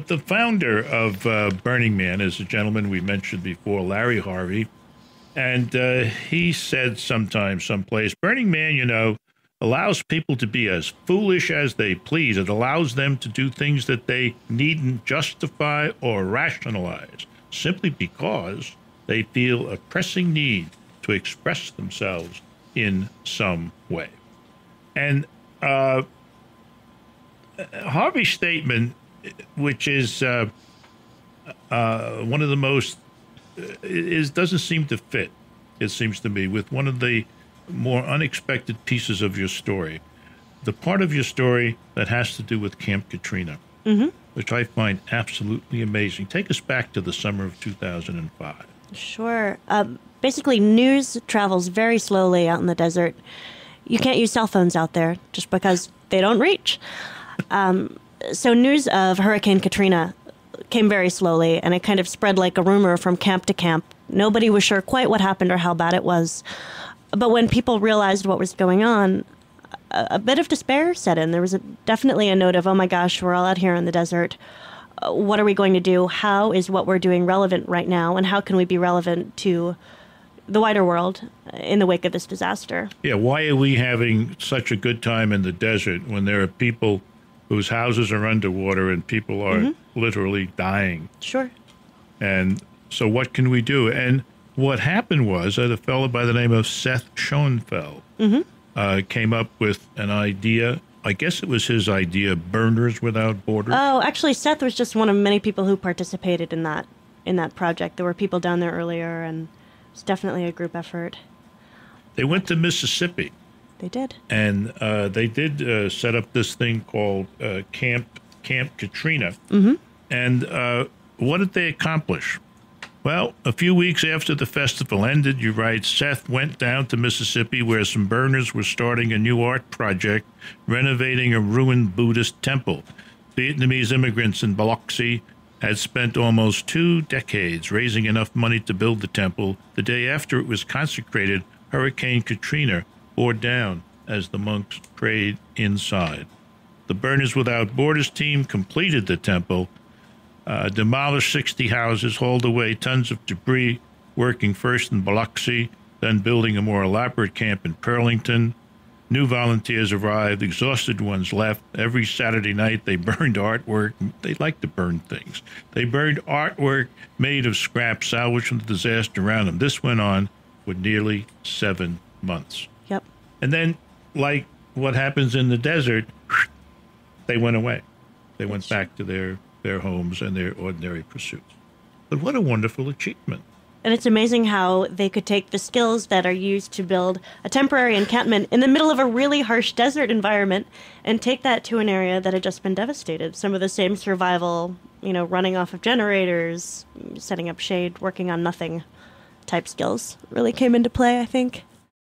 The founder of Burning Man is a gentleman we mentioned before, Larry Harvey. And he said sometime, someplace, Burning Man, allows people to be as foolish as they please. It allows them to do things that they needn't justify or rationalize simply because they feel a pressing need to express themselves in some way. And Harvey's statement, which is one of the most, doesn't seem to fit, it seems to me, with one of the more unexpected pieces of your story. The part of your story that has to do with Camp Katrina, which I find absolutely amazing. Take us back to the summer of 2005. Sure. Basically, news travels very slowly out in the desert. You can't use cell phones out there just because they don't reach. So news of Hurricane Katrina came very slowly, and it kind of spread like a rumor from camp to camp. Nobody was sure quite what happened or how bad it was. But when people realized what was going on, a bit of despair set in. There was definitely a note of, oh my gosh, we're all out here in the desert. What are we going to do? How is what we're doing relevant right now? And how can we be relevant to the wider world in the wake of this disaster? Yeah, why are we having such a good time in the desert when there are people whose houses are underwater and people are literally dying? Sure. And so what can we do? And what happened was that a fellow by the name of Seth Schoenfeld came up with an idea. I guess it was his idea, Burners Without Borders. Oh, actually, Seth was just one of many people who participated in that project. There were people down there earlier, and it's definitely a group effort. They went to Mississippi. They did. And they did set up this thing called Camp Katrina. And what did they accomplish? Well, a few weeks after the festival ended, you write, Seth went down to Mississippi where some burners were starting a new art project, renovating a ruined Buddhist temple. Vietnamese immigrants in Biloxi had spent almost 2 decades raising enough money to build the temple. The day after it was consecrated, Hurricane Katrina bore down as the monks prayed inside. The Burners Without Borders team completed the temple, demolished 60 houses, hauled away tons of debris, working first in Biloxi, then building a more elaborate camp in Pearlington. New volunteers arrived, exhausted ones left. Every Saturday night they burned artwork. They like to burn things. They burned artwork made of scrap salvaged from the disaster around them. This went on for nearly 7 months. Yep. And then, like what happens in the desert, they went away. They went back to their homes and their ordinary pursuits. But what a wonderful achievement. And it's amazing how they could take the skills that are used to build a temporary encampment in the middle of a really harsh desert environment and take that to an area that had just been devastated. Some of the same survival, running off of generators, setting up shade, working on nothing type skills really came into play, I think.